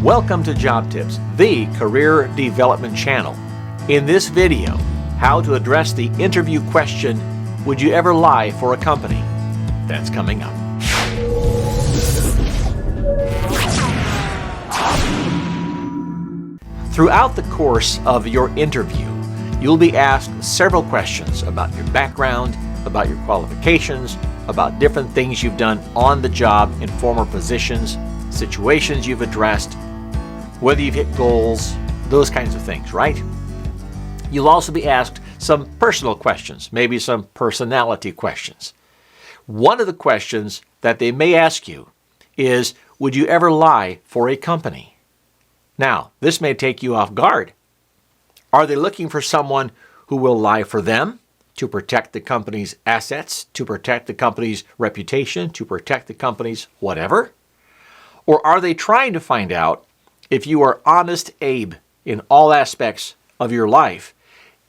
Welcome to Job Tips, the career development channel. In this video, how to address the interview question, would you ever lie for a company? That's coming up. Throughout the course of your interview, you'll be asked several questions about your background, about your qualifications, about different things you've done on the job in former positions, situations you've addressed, whether you've hit goals, those kinds of things, right? You'll also be asked some personal questions, maybe some personality questions. One of the questions that they may ask you is, would you ever lie for a company? Now, this may take you off guard. Are they looking for someone who will lie for them to protect the company's assets, to protect the company's reputation, to protect the company's whatever? Or are they trying to find out if you are honest Abe in all aspects of your life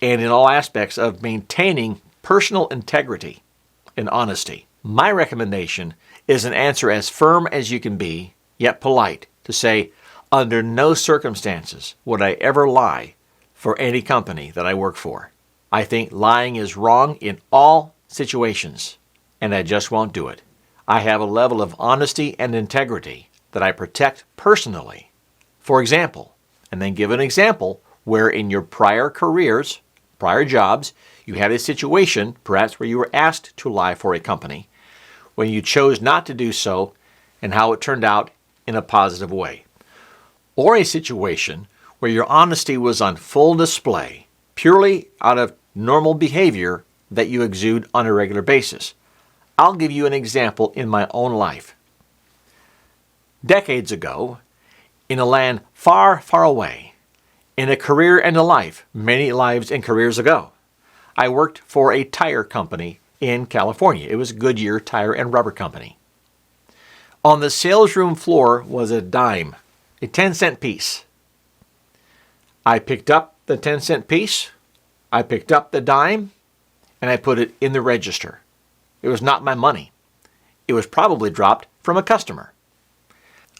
and in all aspects of maintaining personal integrity and honesty? My recommendation is an answer as firm as you can be, yet polite, to say, under no circumstances would I ever lie for any company that I work for. I think lying is wrong in all situations, and I just won't do it. I have a level of honesty and integrity that I protect personally. For example, and then give an example where in your prior careers, prior jobs, you had a situation, perhaps where you were asked to lie for a company, when you chose not to do so, and how it turned out in a positive way. Or a situation where your honesty was on full display, purely out of normal behavior that you exude on a regular basis. I'll give you an example in my own life. Decades ago, in a land far, far away, in a career and a life, many lives and careers ago, I worked for a tire company in California. It was Goodyear Tire and Rubber Company. On the sales room floor was a dime, a 10-cent piece. I picked up the 10-cent piece, I picked up the dime, and I put it in the register. It was not my money. It was probably dropped from a customer.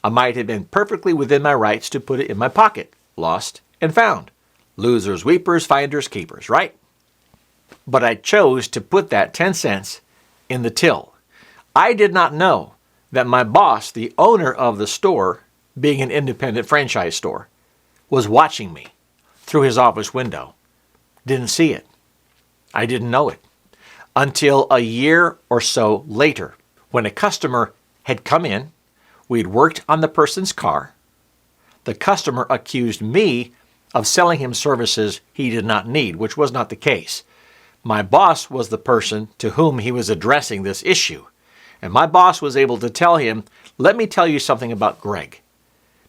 I might have been perfectly within my rights to put it in my pocket. Lost and found. Losers, weepers, finders, keepers, right? But I chose to put that 10 cents in the till. I did not know that my boss, the owner of the store, being an independent franchise store, was watching me through his office window. Didn't see it. I didn't know it. Until a year or so later, when a customer had come in, we'd worked on the person's car. The customer accused me of selling him services he did not need, which was not the case. My boss was the person to whom he was addressing this issue. And my boss was able to tell him, let me tell you something about Greg.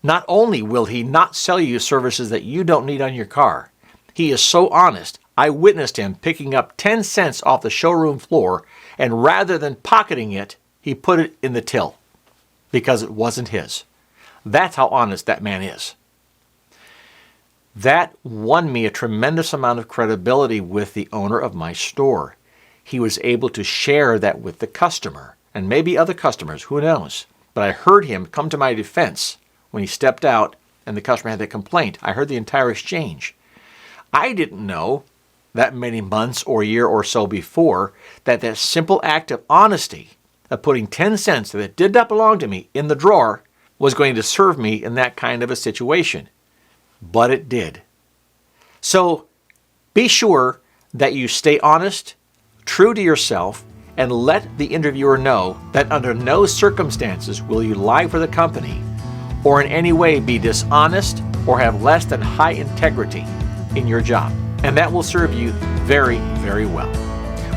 Not only will he not sell you services that you don't need on your car, he is so honest. I witnessed him picking up 10 cents off the showroom floor, and rather than pocketing it, he put it in the till, because it wasn't his. That's how honest that man is. That won me a tremendous amount of credibility with the owner of my store. He was able to share that with the customer, and maybe other customers, who knows. But I heard him come to my defense when he stepped out and the customer had that complaint. I heard the entire exchange. I didn't know that many months or year or so before that simple act of honesty of putting 10 cents that did not belong to me in the drawer was going to serve me in that kind of a situation. But it did. So be sure that you stay honest, true to yourself, and let the interviewer know that under no circumstances will you lie for the company or in any way be dishonest or have less than high integrity in your job. And that will serve you very, very well.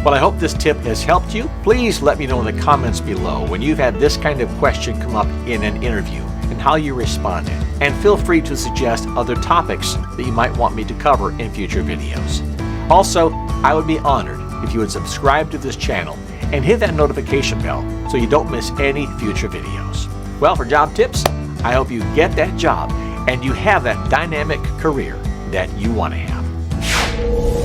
Well, I hope this tip has helped you. Please let me know in the comments below when you've had this kind of question come up in an interview and how you responded. And feel free to suggest other topics that you might want me to cover in future videos. Also, I would be honored if you would subscribe to this channel and hit that notification bell so you don't miss any future videos. Well, for Job Tips, I hope you get that job and you have that dynamic career that you want to have.